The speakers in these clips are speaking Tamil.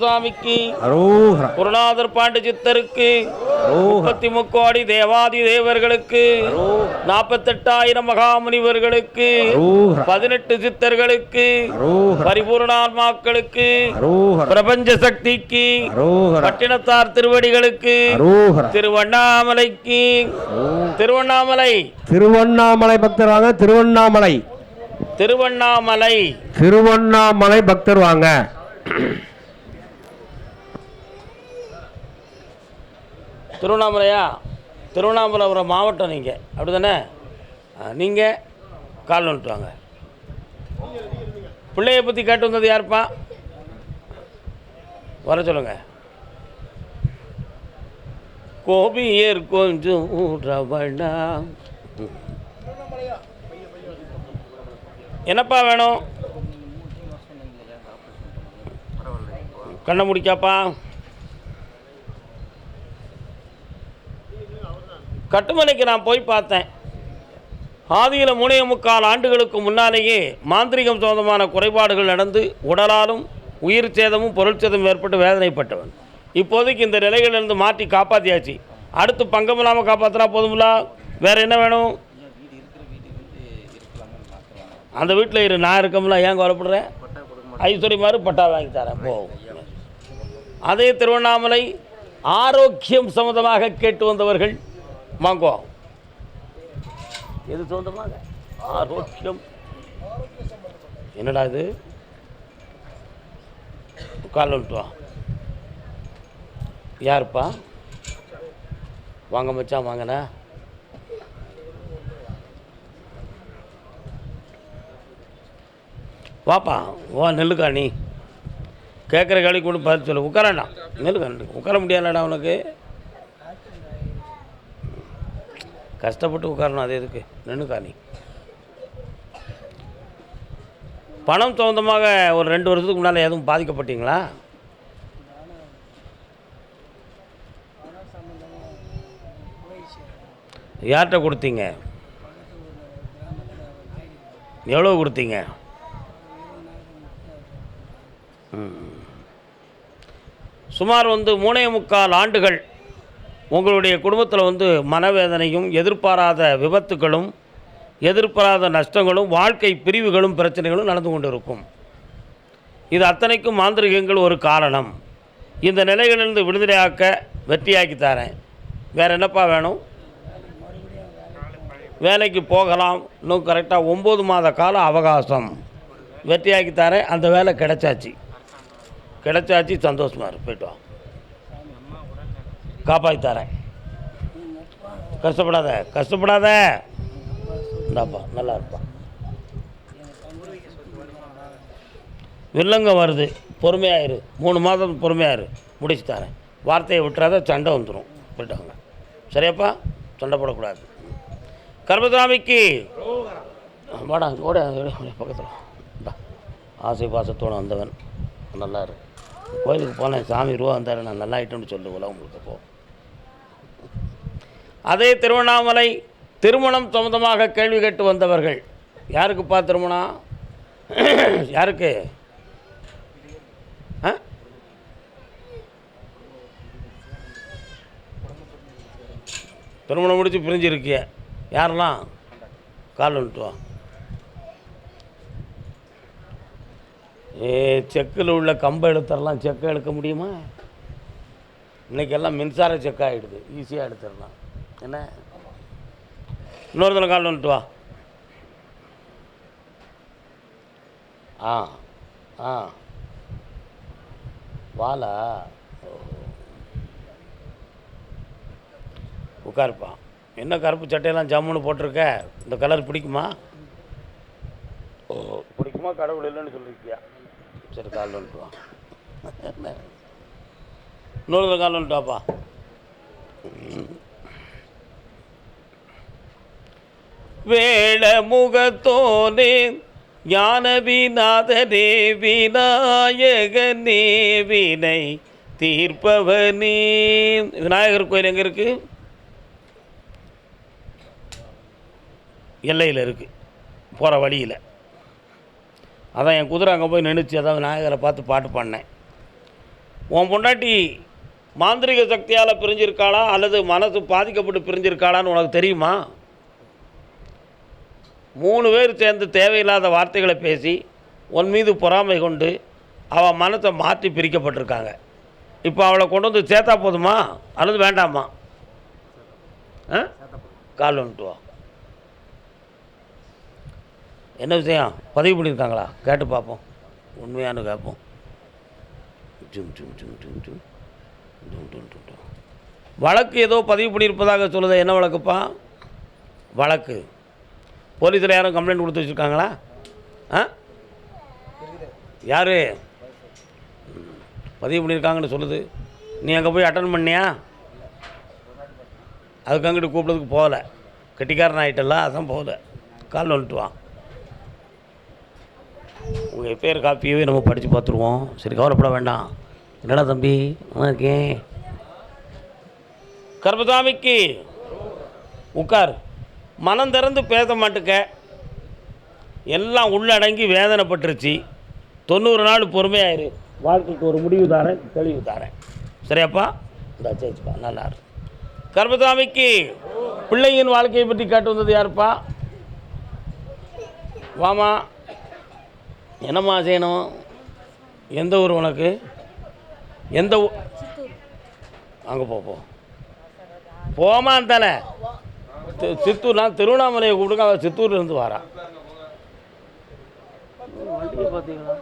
சுவாமிக்கு குருநாதர் பாண்டி சித்தருக்கு 33 தேவாதி தேவர்களுக்கு 48,000 மகாமுனிவர்களுக்கு 18 சித்தர்களுக்கு பரிபூர்ணாத்மாக்களுக்கு பிரபஞ்ச சக்திக்கு பட்டினத்தார் திருவடிகளுக்கு திருவண்ணாமலைக்கு திருவண்ணாமலை பக்தர் வாங்க. திருவண்ணாமலை பக்தர் வாங்க. திருவண்ணாமலையா? திருவண்ணாமலை ஒரு மாவட்டம். நீங்கள் அப்படி தானே? நீங்கள் கால் வந்துட்டு வாங்க. பிள்ளையை பற்றி கேட்டு வந்தது யாருப்பா? வர சொல்லுங்க. கோபியர் கொஞ்சம் ரவணா. என்னப்பா வேணும்? கண்ணை முடிக்காப்பா. கட்டுமலைக்கு நான் போய் பார்த்தேன். ஆதியில் 3.25 ஆண்டுகளுக்கு முன்னாலேயே மாந்திரிகம் சொந்தமான குறைபாடுகள் நடந்து உடலாலும் உயிர் சேதமும் பொருள் சேதமும் ஏற்பட்டு வேதனைப்பட்டவன். இப்போதைக்கு இந்த நிலைகளிலிருந்து மாற்றி காப்பாற்றியாச்சு. அடுத்து பங்கம் இல்லாமல் காப்பாற்றினா போதுங்களா? வேறு என்ன வேணும்? அந்த வீட்டில் இரு, நான் இருக்கமுல. ஏன் கவலைப்படுறேன்? ஐஸ்வர்யமாரு பட்டா வாங்கி தரேன் போ. அதே திருவண்ணாமலை ஆரோக்கியம் சம்மந்தமாக கேட்டு வந்தவர்கள் வாங்கோ. எது சொந்தமாக? ஆரோக்கியம். என்னடா இது? கால் வந்துட்டு. யாருப்பா? வாங்க மச்சான், வாங்கண்ணா. வாப்பா, வா. நெல்லுக்கா நீ கேட்குற கேள்வி கொண்டு பதில் சொல்லு. உட்காரண்ணா. நெல்லுக்கா உட்கார முடியாதுடா உனக்கு. கஷ்டப்பட்டு உட்காரணும். அது எதுக்கு? நின்றுக்கா நீ. பணம் சொந்தமாக ஒரு 2 வருஷத்துக்கு முன்னால் எதுவும் பாதிக்கப்பட்டீங்களா? யார்கிட்ட கொடுத்தீங்க? எவ்வளோ கொடுத்தீங்க? சுமார் 3.25 ஆண்டுகள் உங்களுடைய குடும்பத்தில் மனவேதனையும் எதிர்பாராத விபத்துகளும் எதிர்பாராத நஷ்டங்களும் வாழ்க்கை பிரிவுகளும் பிரச்சனைகளும் நடந்து கொண்டு இருக்கும். இது அத்தனைக்கும் மாந்திரிகங்கள் ஒரு காரணம். இந்த நிலைகளிலிருந்து விடுதலையாக்க வெற்றியாக்கி தரேன். வேறு என்னப்பா வேணும்? வேலைக்கு போகலாம். இன்னும் கரெக்டாக 9 மாத கால அவகாசம். வெற்றியாக்கி தரேன். அந்த வேலை கிடைச்சாச்சு. சந்தோஷமாக இரு. போய்ட்டு வா. காப்பாற்றி தரேன். கஷ்டப்படாத. இந்தாப்பா, நல்லா இருப்பா. வில்லங்க வருது, பொறுமையாயிரு. 3 மாதம் பொறுமையாயிரு, முடிச்சு தரேன். வார்த்தையை விட்டுறாத, சண்டை வந்துடும். போயிட்டாங்க. சரியாப்பா? சண்டை போடக்கூடாது. கர்மசாமிக்கு வாடா, ஓட பக்கத்தில். ஆசை பாசத்தோடு வந்தவன் நல்லா இரு. கோயிலுக்கு போனேன், சாமி ரூபா வந்தார், நான் நல்லா ஆகிட்டேன்னு சொல்லு உலகம் உங்களுக்கு. போ. அதே திருவண்ணாமலை திருமணம் சம்பந்தமாக கேள்வி கேட்டு வந்தவர்கள். யாருக்குப்பா திருமணம்? யாருக்கு? திருமணம் முடித்து பிரிஞ்சிருக்கிய யாரெல்லாம்? கால் வந்துட்டு வா. செக்கில் உள்ள கம்பை எடுத்துடலாம். செக்கை எடுக்க முடியுமா? இன்றைக்கெல்லாம் மின்சார செக் ஆகிடுது, ஈஸியாக எடுத்துடலாம். என்ன? இன்னொருத்தனை கால் வந்துட்டு வா. வாலா உட்காருப்பா. என்ன கருப்பு சட்டையெல்லாம் ஜம்முன்னு போட்டிருக்க? இந்த கலர் பிடிக்குமா? பிடிக்குமா? கடவுள் இல்லைன்னு சொல்லியிருக்கியா? சரி, கால் வந்துட்டு வா. இன்னொரு கால் வந்துட்டு வாப்பா. வேள முகத்தோனே ஞான விநாதனே விநாயகனே வினை தீர்ப்பவனே. விநாயகர் கோயில் எங்கே இருக்குது? எல்லையில் இருக்குது, போகிற வழியில். அதான் என் குதிரை அங்கே போய் நின்றுச்சு. அதான் விநாயகரை பார்த்து பாட்டு பாடினேன். உன் பொண்டாட்டி மாந்திரிக சக்தியால் பிரிஞ்சிருக்காளா அல்லது மனசு பாதிக்கப்பட்டு பிரிஞ்சிருக்காளான்னு உனக்கு தெரியுமா? 3 பேர் சேர்ந்து தேவையில்லாத வார்த்தைகளை பேசி உன் மீது பொறாமை கொண்டு அவள் மனத்தை மாற்றி பிரிக்கப்பட்டிருக்காங்க. இப்போ அவளை கொண்டு வந்து சேர்த்தா போதுமா அல்லது வேண்டாமா? கால் வந்துட்டு வா. என்ன விஷயம்? பதிவு பண்ணியிருக்காங்களா? கேட்டு பார்ப்போம், உண்மையானு கேட்போம். ஜும் ஜும் ஜும் ஜும் ஜும் ஜும் ஜும் ஜும். வழக்கு ஏதோ பதிவு பண்ணியிருப்பதாக சொல்லுது. என்ன வழக்குப்பா? வழக்கு போலீஸில் யாரும் கம்ப்ளைண்ட் கொடுத்து வச்சுருக்காங்களா? யார் பதிவு பண்ணியிருக்காங்கன்னு சொல்லுது. நீ அங்கே போய் அட்டன் பண்ணியா? அதுக்கு அங்கிட்டு கூப்பிட்றதுக்கு போகல, கெட்டிக்காரன் ஆகிட்டல, அதான் போகல. கால் வந்துட்டு வா. உங்கள் பேர் காப்பியவே நம்ம படித்து பார்த்துருவோம். சரி, கவலைப்பட வேண்டாம். என்னடா தம்பி நல்லா இருக்கேன். கர்மசாமிக்கு உட்கார். மனம் திறந்து பேச மாட்டுக்க. எல்லாம் உள்ளடங்கி வேதனைப்பட்டுருச்சு. 90 நாள் பொறுமையாயிரு. வாழ்க்கைக்கு ஒரு முடிவு தாரேன், தெளிவு தாரேன். சரியாப்பா? இந்த சேச்சுப்பா, நல்லா இருக்கு. கர்மசாமிக்கு பிள்ளையின் வாழ்க்கையை பற்றி கேட்டு வந்தது யாருப்பா? வாமா. என்னம்மா செய்யணும்? எந்த ஊர் உனக்கு? எந்த ஊர்? அங்கே போ போமான் தானே. சித்தூர். நான் திருவண்ணாமலையை கூப்பிடுங்க, அவள் சித்தூர்லேருந்து வாரா. வண்டியை பார்த்தீங்களா?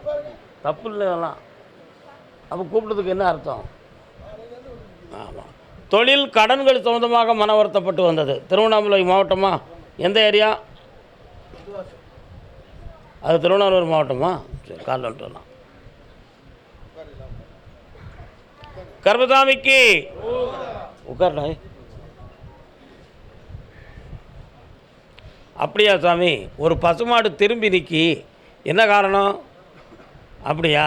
தப்பு இல்லை அதெல்லாம். அப்போ கூப்பிட்டதுக்கு என்ன அர்த்தம்? ஆமாம். தொழில் கடன்கள் சம்மந்தமாக மன வருத்தப்பட்டு வந்தது. திருவண்ணாமலை மாவட்டமா? எந்த ஏரியா? அது திருவண்ணாமலை மாவட்டமா? சரி, காலில் வந்துட்டு வரலாம். கர்மசாமிக்கு உட்கார்டா. அப்படியா சாமி? ஒரு பசுமாடு திரும்பி நிற்கி, என்ன காரணம்? அப்படியா?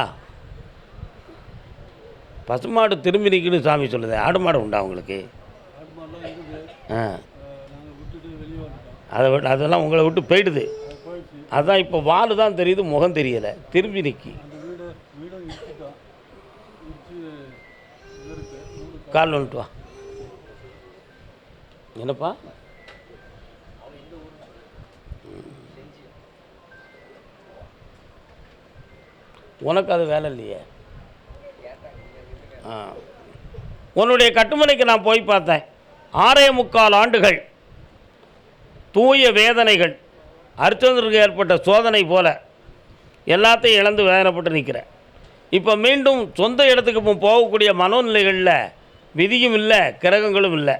பசுமாடு திரும்பி நிற்குன்னு சாமி சொல்லுது. ஆடு மாடு உண்டா உங்களுக்கு? அதெல்லாம் உங்களை விட்டு போயிடுது. அதான் இப்போ வால் தான் தெரியுது, முகம் தெரியலை. திரும்பி நிற்கி. கால் வந்துட்டு வா. என்னப்பா? உனக்கு அது வேலை இல்லையே. உன்னுடைய கட்டுமனைக்கு நான் போய் பார்த்தேன். 6.25 ஆண்டுகள் தூய வேதனைகள், அர்ச்சனருக்கு ஏற்பட்ட சோதனை போல எல்லாத்தையும் இழந்து வேதனைப்பட்டு நிற்கிறேன். இப்போ மீண்டும் சொந்த இடத்துக்கு போகக்கூடிய மனோநிலைகளில் விதியும் இல்லை, கிரகங்களும் இல்லை.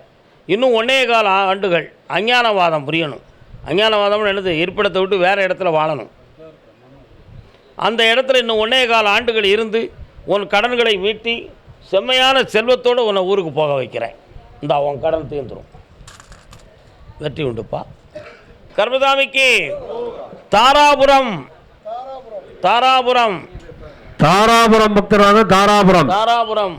இன்னும் 1.25 ஆண்டுகள் அஞ்ஞானவாதம் புரியணும். அஞ்ஞானவாதம்னு என்னது? இருப்பிடத்தை விட்டு வேறு இடத்துல வாழணும். அந்த இடத்துல இன்னும் 1.25 ஆண்டுகள் இருந்து உன் கடன்களை மீட்டி செம்மையான செல்வத்தோடு உன்னை ஊருக்கு போக வைக்கிறேன். இந்த உன் கடன் தீர்ந்துடும். வெற்றி உண்டுப்பா. கர்மசாமிக்கு தாராபுரம். தாராபுரம் தாராபுரம் பக்தராக தாராபுரம். தாராபுரம்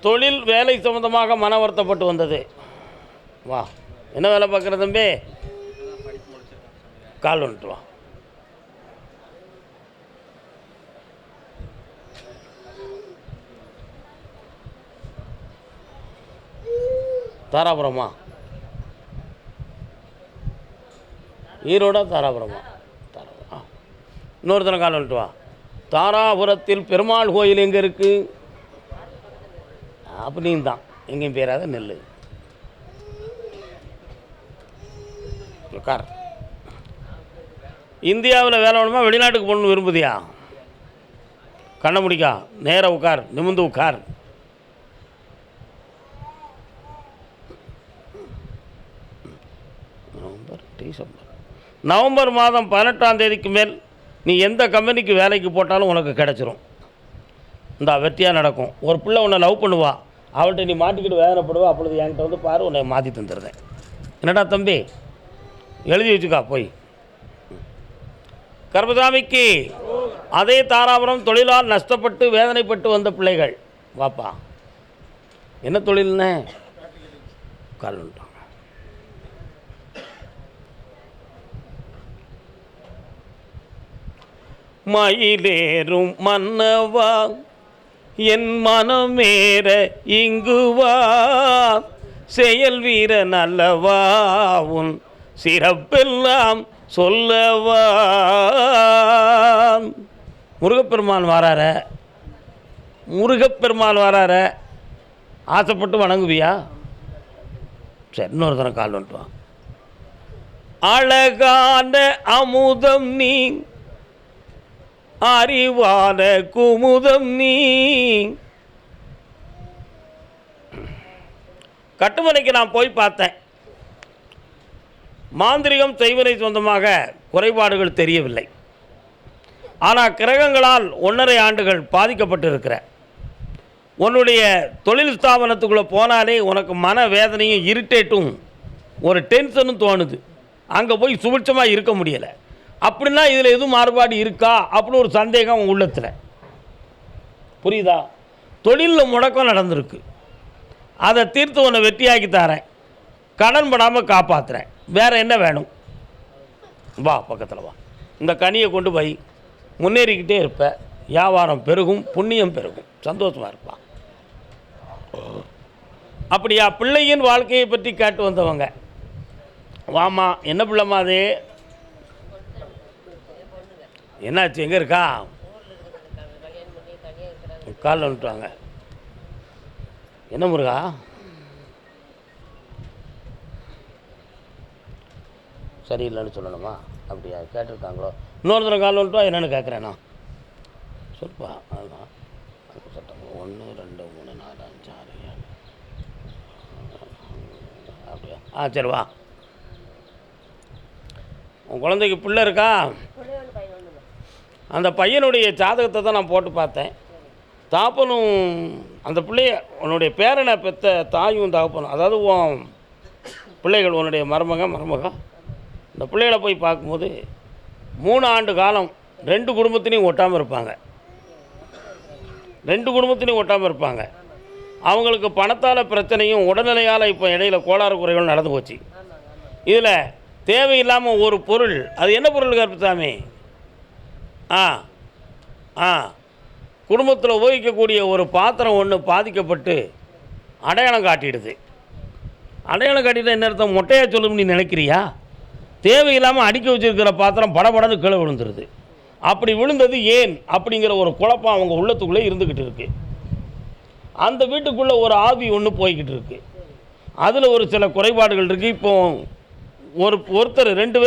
தொழில் வேலை சம்பந்தமாக மன வருத்தப்பட்டு வந்தது. வா. என்ன வேலை பார்க்குற தம்பி? கால் வந்துட்டு வா. தாராபுரமா? ஈரோடா தாராபுரமா? தாராபுரம். இன்னொருத்தனை கால் வந்துட்டு வா. தாராபுரத்தில் பெருமாள் கோயில் எங்கே இருக்குது? அப்படின்னு தான் எங்கேயும் பேராத நெல். உட்கார். இந்தியாவில் வேலை வேணுமா வெளிநாட்டுக்கு போகணுன்னு விரும்புதியா? கண்ணை முடிக்கா, நேராக உட்கார், நிமிர்ந்து உட்கார். நவம்பர் மாதம் 18ஆம் தேதிக்கு மேல் நீ எந்த கம்பெனிக்கு வேலைக்கு போட்டாலும் உனக்கு கிடச்சிரும். இந்த வெற்றியாக நடக்கும். ஒரு பிள்ளை உன்னை லவ் பண்ணுவா, அவள்கிட்ட நீ மாட்டிக்கிட்டு வேதனைப்படுவா. அப்பொழுது என்கிட்ட வந்து பாரு, உன்னை மாற்றி தந்துடுறேன். என்னடா தம்பி, எழுதி வச்சுக்கா போய். கர்மசாமிக்கு அதே தாராபுரம் தொழிலால் நஷ்டப்பட்டு வேதனைப்பட்டு வந்த பிள்ளைகள். வாப்பா. என்ன தொழில்னே? கால் வந்துட்டாங்க. மயிலேறும் மன்னவா என் மனமேற இங்குவா செயல் வீர நல்லவா உன் சிறப்பெல்லாம் சொல்லவா. முருகப்பெருமான் வரார ஆசைப்பட்டு வணங்குவியா? சரி, இன்னொரு தரம் கால் வந்துட்டு வா. அழகான அமுதம் நீ அறிவான குமுதம் நீ. கட்டுமனைக்கு நான் போய் பார்த்தேன். மாந்திரிகம் செய்வனை சொந்தமாக குறைபாடுகள் தெரியவில்லை. ஆனால் கிரகங்களால் 1.5 ஆண்டுகள் பாதிக்கப்பட்டிருக்கிற உன்னுடைய தொழில் ஸ்தாபனத்துக்குள்ளே போனாலே உனக்கு மன வேதனையும் இரிட்டேட்டும் ஒரு டென்ஷனும் தோணுது. அங்கே போய் சுபிட்சமாக இருக்க முடியலை. அப்படின்னா இதில் எதுவும் மாறுபாடு இருக்கா அப்படின்னு ஒரு சந்தேகம் உங்கள் உள்ளத்தில். புரியுதா? தொழிலில் முடக்கம் நடந்திருக்கு. அதை தீர்த்து உன்னை வெற்றியாக்கி தரேன். கடன் படாமல் காப்பாற்றுறேன். வேறு என்ன வேணும்? வா, பக்கத்தில் வா. இந்த கனியை கொண்டு போய் முன்னேறிக்கிட்டே இருப்ப. வியாபாரம் பெருகும், புண்ணியம் பெருகும், சந்தோஷமாக இருப்பான். அப்படியா? பிள்ளையின் வாழ்க்கையை பற்றி கேட்டு வந்தவங்க. வாமா, என்ன பிள்ளைம்மா அது? என்னாச்சு? எங்கே இருக்கா? காலில் வந்துட்டுவாங்க. என்ன முருகா? சரியில்லைன்னு சொல்லணுமா? அப்படியா? கேட்டிருக்காங்களோ? இன்னொரு தடவை காலில் வந்துட்டுவா. என்னென்னு கேட்குறேண்ணா சொல்லுப்பா. அதுதான் சட்டம் 1 2 3 4 5 6 7. அப்படியா? சரி வா. உன் குழந்தைக்கு பிள்ளை இருக்கா? அந்த பையனுடைய ஜாதகத்தை தான் நான் போட்டு பார்த்தேன். தாப்பனும் அந்த பிள்ளைய உன்னுடைய பேரனை பெற்ற தாயும் தாப்பனும், அதாவது உன் பிள்ளைகள், உன்னுடைய மருமக இந்த பிள்ளைகளை போய் பார்க்கும்போது 3 ஆண்டு காலம் 2 குடும்பத்தினையும் ஒட்டாமல் இருப்பாங்க. 2 குடும்பத்தினையும் ஒட்டாமல் இருப்பாங்க. அவங்களுக்கு பணத்தால் பிரச்சனையும் உடல்நிலையால் இப்போ இடையில கோளாறு குறைகள் நடந்து போச்சு. இதில் தேவையில்லாமல் ஒரு பொருள், அது என்ன பொருள் கருப்புசாமி? குடும்பத்தில் உபயோகிக்கக்கூடிய ஒரு பாத்திரம் ஒன்று பாதிக்கப்பட்டு அடையாளம் காட்டிடுது. அடையாளம் காட்டிட்டு என்ன அர்த்தம்? மொட்டையாக சொல்லும் நீ நினைக்கிறியா? தேவையில்லாமல் அடுக்கி வச்சுருக்கிற பாத்திரம் படபடன்னு கீழே விழுந்துருது. அப்படி விழுந்தது ஏன் அப்படிங்கிற ஒரு குழப்பம் அவங்க உள்ளத்துக்குள்ளே இருந்துக்கிட்டு இருக்குது. அந்த வீட்டுக்குள்ளே ஒரு ஆவி ஒன்று போய்கிட்டு இருக்குது. அதில் ஒரு சில குறைபாடுகள் இருக்குது. இப்போ ஒருத்தர் 2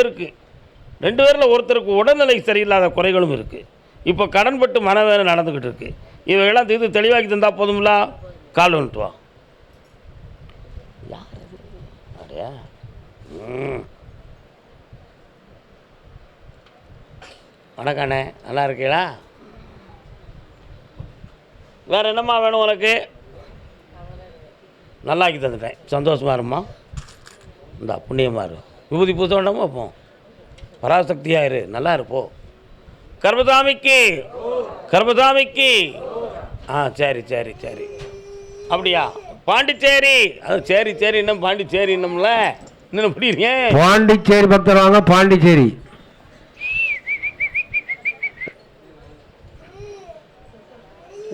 பேரில் ஒருத்தருக்கு உடல்நிலை சரியில்லாத குறைகளும் இருக்குது. இப்போ கடன்பட்டு மனவேதனை நடந்துக்கிட்டு இருக்குது. இவையெல்லாம் இது தெளிவாக்கி தந்தால் போதும்ல. கால் வந்துட்டு வா. யார் அப்படியா? வணக்கண்ணே, நல்லா இருக்கீங்களா? வேறு என்னம்மா வேணும் உனக்கு? நல்லாக்கி தந்துட்டேன். சந்தோஷமாக இருமா. இந்த புண்ணியமாக இரு. விபூதி பூச வேண்டாமா? அப்போ பராசக்தியாக இரு, நல்லா இருப்போ. கர்மசாமிக்கு சரி. அப்படியா? பாண்டிச்சேரி. அது சரி இன்னும் பாண்டிச்சேரி இன்னும்ல இன்னும் புரியுறீங்க? பாண்டிச்சேரி பக்தர் வாங்க. பாண்டிச்சேரி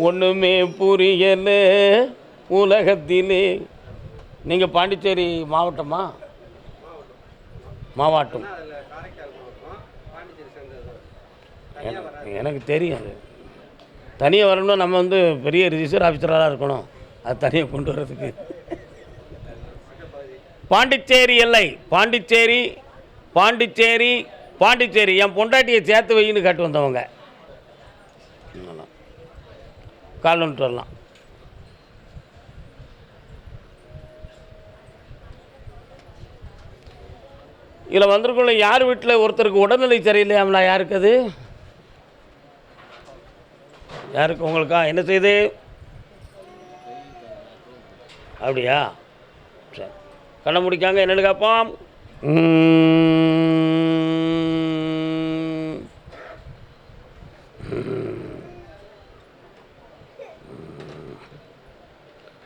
ஒன்றுமே புரியல உலகத்திலே. நீங்கள் பாண்டிச்சேரி மாவட்டமா? மாவட்டம் எனக்கு தெரியும். அது தனியாக வரணும்னா நம்ம பெரிய ரிஜிஸ்டர் ஆஃபீஸராக இருக்கணும். அது தனியாக கொண்டு வர்றதுக்கு. பாண்டிச்சேரி எல்லை. பாண்டிச்சேரி என் பொண்டாட்டியை சேர்த்து வைன்னு கேட்டு வந்தவங்க. கால் வந்துட்டு வரலாம். இதில் வந்திருக்குள்ள யார் வீட்டில் ஒருத்தருக்கு உடல்நிலை சரியில்லையாம்ல? யாருக்கு அது? யாருக்கு? உங்களுக்கா? என்ன செய்யுது? அப்படியா? சரி, கண்ணை முடிக்காங்க. என்னென்னு கேட்போம்?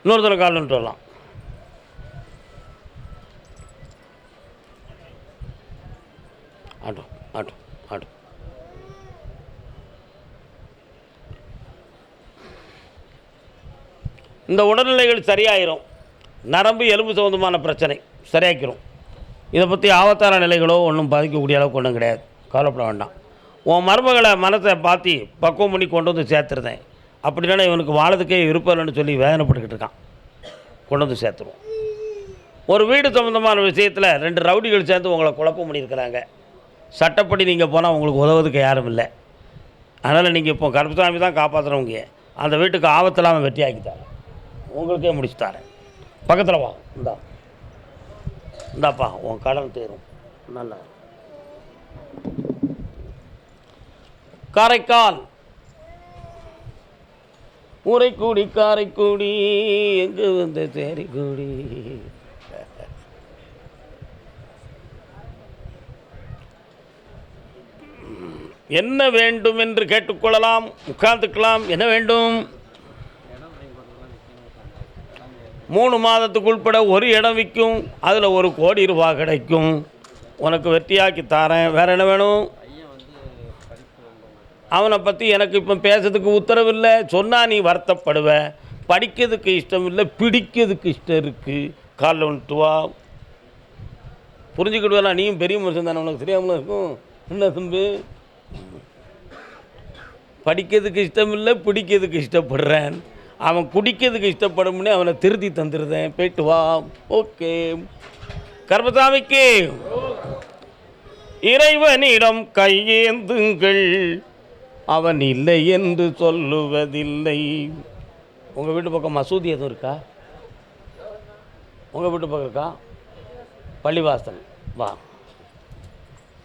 இன்னொருத்தர கால் வந்துட்டு வரலாம். ஆட்டோ இந்த உடல்நிலைகள் சரியாயிரும். நரம்பு எலும்பு சம்மந்தமான பிரச்சனை சரியாக்கிரும். இதை பற்றி ஆபத்தான நிலைகளோ ஒன்றும் பாதிக்கக்கூடிய அளவுக்கு ஒன்றும் கிடையாது, கவலைப்பட வேண்டாம். உன் மருமகளை மனசை பார்த்து பக்குவம் பண்ணி கொண்டு வந்து சேர்த்துருந்தேன். அப்படின்னா இவனுக்கு வாழறதுக்கே விருப்பம் இல்லைன்னு சொல்லி வேதனைப்பட்டுக்கிட்டு இருக்கான். கொண்டு வந்து சேர்த்துருவோம். ஒரு வீடு சம்மந்தமான விஷயத்தில் 2 ரவுடிகள் சேர்ந்து உங்களை குழப்பம் பண்ணியிருக்கிறாங்க. சட்டப்படி நீங்கள் போனால் உங்களுக்கு உதவுறதுக்கு யாரும் இல்லை. அதனால் நீங்கள் இப்போ கருப்பசாமி தான் காப்பாற்றுறவங்க. அந்த வீட்டுக்கு ஆபத்தெல்லாம் வெட்டி ஆக்கித்தாரேன், உங்களுக்கே முடிச்சு தரேன். பக்கத்தில் வா, இந்தாப்பா உன் கடன் தீரும். நல்லா காரைக்கால் ஊரைக்கூடி காரைக்கூடி எங்கு வந்து தேரிக்கூடி. என்ன வேண்டும் என்று கேட்டுக்கொள்ளலாம், உட்கார்ந்துக்கலாம். என்ன வேண்டும்? 3 மாதத்துக்குள்பட ஒரு இடம் விற்கும், அதில் 1 கோடி ரூபாய் கிடைக்கும். உனக்கு வெற்றியாக்கி தாரேன். வேறு என்ன வேணும்? அவனை பற்றி எனக்கு இப்போ பேசுறதுக்கு உத்தரவில்லை. சொன்னால் நீ வருத்தப்படுவ. படிக்கிறதுக்கு இஷ்டம் இல்லை, பிடிக்கிறதுக்கு இஷ்டம் இருக்குது. காலில் வந்துட்டு வா, புரிஞ்சுக்கிடுவேல. நீயும் பெரிய மனுஷன் தானே, உனக்கு தெரியாமல் இருக்கும். என்ன தம்பி, படிக்கிறதுக்கு இஷ்டம் இல்லை, பிடிக்கிறதுக்கு இஷ்டப்படுறேன். அவன் குடிக்கிறதுக்கு இஷ்டப்படும்னே அவனை திருத்தி தந்துடுறேன். போயிட்டு வா. ஓகே. கருப்பசாமிக்கு இறைவனிடம் கையேந்துங்கள், அவன் இல்லை என்று சொல்லுவதில்லை. உங்கள் வீட்டு பக்கம் மசூதி எதுவும் இருக்கா? உங்கள் வீட்டு பக்கம் இருக்கா? பள்ளிவாசல் வா.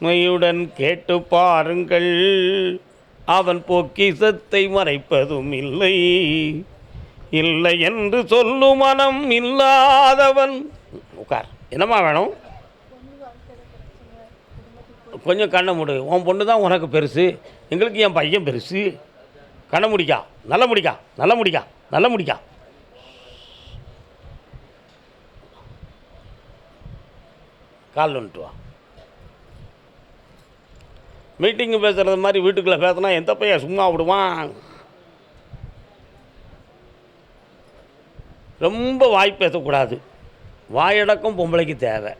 மையுடன் கேட்டு பாருங்கள், அவன் பொக்கிஷத்தை மறைப்பதும் இல்லை. இல்லை என்று சொல்லும் மனம் இல்லாதவன். உட்கார். என்னம்மா வேணும்? கொஞ்சம் கண்ணை மூடு. உன் பொண்ணு தான் உனக்கு பெருசு, எங்களுக்கு என் பையன் பெருசு. கண்ணை முடிக்கா, நல்ல முடிக்கா, நல்ல முடிக்கா, நல்ல முடிக்கா. கால் வந்துட்டு வா. மீட்டிங்கு பேசுகிறது மாதிரி வீட்டுக்குள்ளே பேசினா எந்த பையன் சும்மா விடுவான்? ரொம்ப வாய் பேசக்கூடாது. வாயடக்கம் பொம்பளைக்கு தேவை.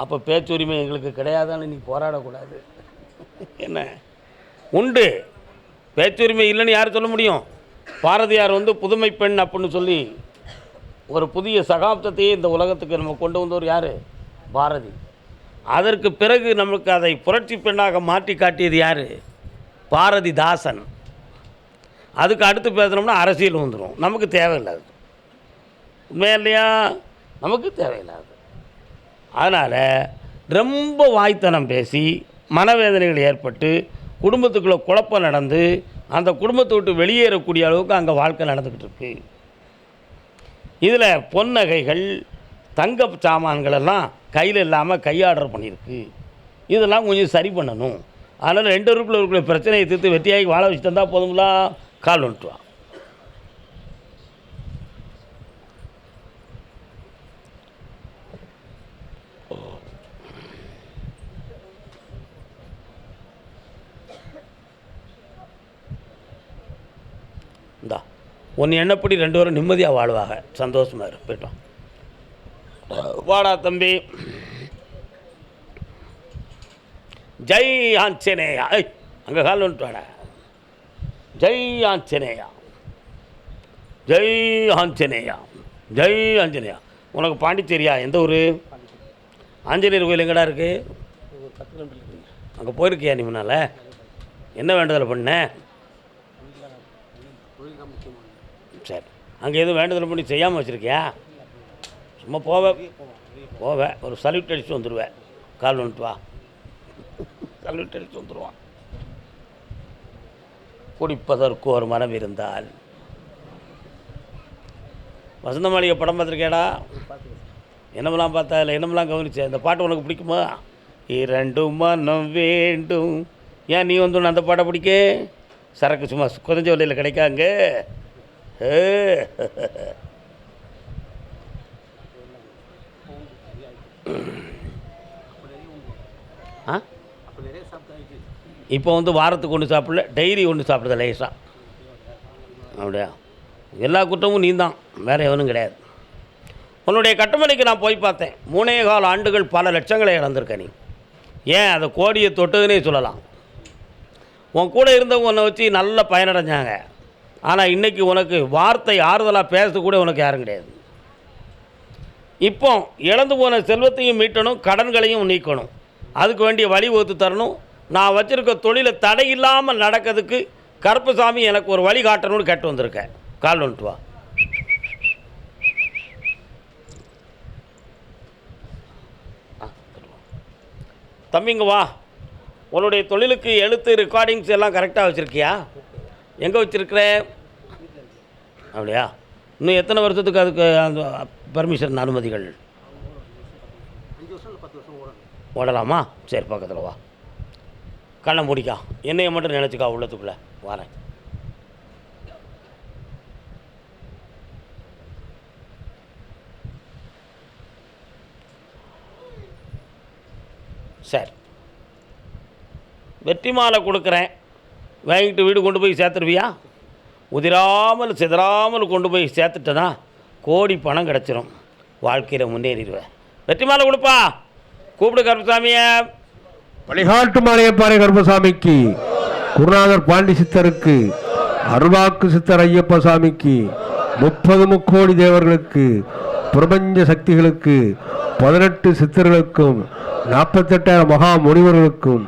அப்போ பேச்சுரிமை எங்களுக்கு கிடையாதான்னு நீ போராடக்கூடாது. என்ன உண்டு, பேச்சுரிமை இல்லைன்னு யார் சொல்ல முடியும்? பாரதியார் புதுமை பெண் அப்படின்னு சொல்லி ஒரு புதிய சகாப்தத்தையே இந்த உலகத்துக்கு நம்ம கொண்டு வந்தவர் யார்? பாரதி. அதற்கு பிறகு நமக்கு அதை புரட்சி பெண்ணாக மாற்றி காட்டியது யார்? பாரதிதாசன். அதுக்கு அடுத்து பேசுனோம்னா அரசியல் வந்துடும். நமக்கு தேவையில்லாது. உண்மையா இல்லையா? நமக்கு தேவையில்லாது. அதனால் ரொம்ப வாய்த்தனம் பேசி மனவேதனைகள் ஏற்பட்டு குடும்பத்துக்குள்ளே குழப்பம் நடந்து அந்த குடும்பத்தை விட்டு வெளியேறக்கூடிய அளவுக்கு அங்கே வாழ்க்கை நடந்துக்கிட்டு இருக்கு. இதில் பொன்னகைகள் தங்க சாமான்களெல்லாம் கையில் இல்லாமல் கையார்டர் பண்ணியிருக்கு. இதெல்லாம் கொஞ்சம் சரி பண்ணணும். அதனால் 2 பேருக்குள்ள இருக்கிற பிரச்சனையை தீர்த்து வெற்றியாகி வாழ வச்சுட்டு இருந்தால் போதுங்களா? கால் வந்துட்டு வா. இந்தா ஒன்று எண்ணப்படி 2 பேரும் நிம்மதியாக வாழ்வாங்க, சந்தோஷமாக இரு. போயிட்டோம். வாடா தம்பி. ஜெய் ஆஞ்சநேயா. அங்கே கால் வந்துட்டு வாடா. ஜெய் ஆஞ்சநேயா, ஜெய் ஆஞ்சநேயா, ஜெய் ஆஞ்சநேயா. உனக்கு பாண்டிச்சேரியா? எந்த ஊர்? ஆஞ்சநேயர் கோயில் எங்கடா இருக்குது? 10 கிலோமீட்டர். அங்கே போயிருக்கியா நீ முன்னால்? என்ன வேண்டுதல் பண்ண? சரி, அங்கே எதுவும் வேண்டுதல் பண்ணி செய்யாமல் வச்சுருக்கியா? சும்மா போவேன் ஒரு சல்யூட் அடிச்சுட்டு வந்துடுவேன். கால் வந்துட்டு வா. சல்யூட் அடிச்சுட்டு வந்துடுவான். குடிப்பதற்கு ஒரு மனம் இருந்தால். வசந்த மாளிகை படம் பார்த்துருக்கேடா? என்னமெல்லாம் பார்த்தா இல்லை, என்னமெல்லாம் கவனிச்சேன். இந்த பாட்டு உனக்கு பிடிக்குமா? 2 மனம் வேண்டும். ஏன் நீ அந்த பாட்டை பிடிக்க? சரக்கு சும்மா குறைஞ்ச விலையில் கிடைக்காங்க. இப்போ வாரத்துக்கு 1 சாப்பிடல, டெய்லி 1 சாப்பிடுது லேசாக. அப்படியா? எல்லா குற்றமும் நீ தான், வேறு எவனும் கிடையாது. உன்னுடைய கட்டுமனைக்கு நான் போய் பார்த்தேன். 3.25 ஆண்டுகள் பல லட்சங்களை இழந்திருக்க நீ. ஏன் அதை கோடியை தொட்டதுன்னே சொல்லலாம். உன் கூட இருந்தவங்க உன்னை வச்சு நல்ல பயனடைஞ்சாங்க. ஆனால் இன்றைக்கி உனக்கு வார்த்தை ஆறுதலாக பேச கூட உனக்கு யாரும் கிடையாது. இப்போ இழந்து போன செல்வத்தையும் மீட்டணும், கடன்களையும் நீக்கணும். அதுக்கு வேண்டிய வழி வகுத்து தரணும். நான் வச்சுருக்க தொழிலை தடையில்லாமல் நடக்கிறதுக்கு கருப்பசாமி எனக்கு ஒரு வழி காட்டணும்னு கேட்டு வந்திருக்கேன். கால் வந்துட்டு வா. தம்பிங்க வா. உன்னுடைய தொழிலுக்கு எழுத்து ரெக்கார்டிங்ஸ் எல்லாம் கரெக்டாக வச்சுருக்கியா? எங்கே வச்சுருக்கிற? அப்படியா? இன்னும் எத்தனை வருஷத்துக்கு அதுக்கு அந்த பர்மிஷன் அனுமதிகள்? 5 வருஷம் இல்லை 10 வருஷம் ஓடலாமா? சரி, பக்கத்தில் வா. கண்ணை முடிக்கா. என்னையை மட்டும் நினச்சிக்கா உள்ளத்துக்குள்ளே வரேன். சரி, வெற்றி மாலை கொடுக்குறேன். வாங்கிட்டு வீடு கொண்டு போய் சேர்த்துருவியா? உதிராமல் சிதறாமல் கொண்டு போய் சேர்த்துட்டேன்னா கோடி பணம் கிடச்சிரும். வாழ்க்கையில் முன்னேறிடுவேன். வெற்றி மாலை கொடுப்பா. கூப்பிடு கருப்பசாமியை. வழிகாட்டு மாலையப்பாறை கருப்பசாமிக்கு, குருநாதர் பாண்டி சித்தருக்கு, அருள்வாக்கு சித்தர் ஐயப்ப சாமிக்கு, 30 முக்கோடி தேவர்களுக்கு, பிரபஞ்ச சக்திகளுக்கு, 18 சித்தர்களுக்கும், 48,000 மகா முனிவர்களுக்கும்,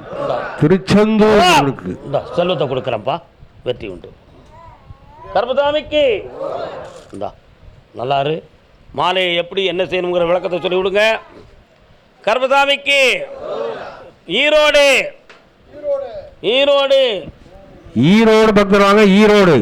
திருச்செந்தூருக்கு இந்த செல்வத்தை கொடுக்குறேன்ப்பா. வெற்றி உண்டு. கருப்பசாமிக்கு இந்தா நல்லாரு. மாலையை எப்படி என்ன செய்யணுங்கிற விளக்கத்தை சொல்லி விடுங்க. கருப்பசாமிக்கு ஈரோடு. ஈரோடு ஈரோடு பக்தர் வாங்க. ஈரோடு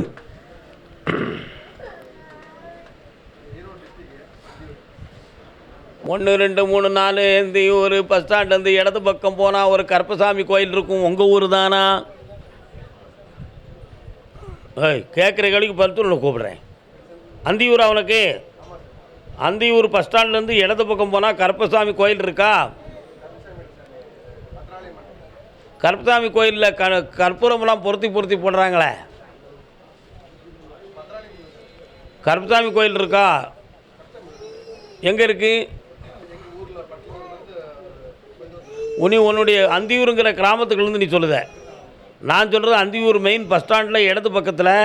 1 2 3 4 இந்த ஒரு பஸ் ஸ்டாண்ட்லேருந்து இடது பக்கம் போனால் ஒரு கருப்பசாமி கோயில் இருக்கும். உங்கள் ஊர் தானா? ஏய், கேட்குற கேள்விக்கு பருத்து நான் கூப்பிட்றேன். அந்தியூர் அவனுக்கு. அந்தியூர் பஸ் ஸ்டாண்ட்லேருந்து இடது பக்கம் போனால் கருப்பசாமி கோயில் இருக்கா? கருப்பசாமி கோயிலில் கற்பூரமெல்லாம் பொருத்தி போடுறாங்களே, கருப்பசாமி கோயில் இருக்கா? எங்கே இருக்கு? உன்னுடைய அந்தியூருங்கிற கிராமத்துக்குலேருந்து நீ சொல்லுத. நான் சொல்கிறது அந்தியூர் மெயின் பஸ் ஸ்டாண்டில் இடது பக்கத்தில்.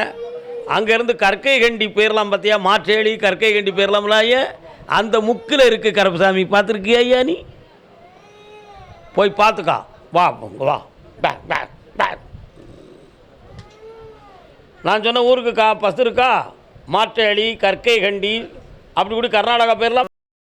அங்கேருந்து கற்கை கண்டி போயிடலாம். பார்த்தியா? மாற்றேளி கற்கை கண்டி போயிடலாம்ல. ஐயா, அந்த முக்கில் இருக்குது கருப்பசாமி. பார்த்துருக்கியா ஐயா? நீ போய் பார்த்துக்கா. வா வா. Back back back. நான் சொன்ன ஊருக்கு பஸ் இருக்கா? மாற்றேளி கற்கை கண்டி அப்படி கூட கர்நாடகா போயிடலாம்.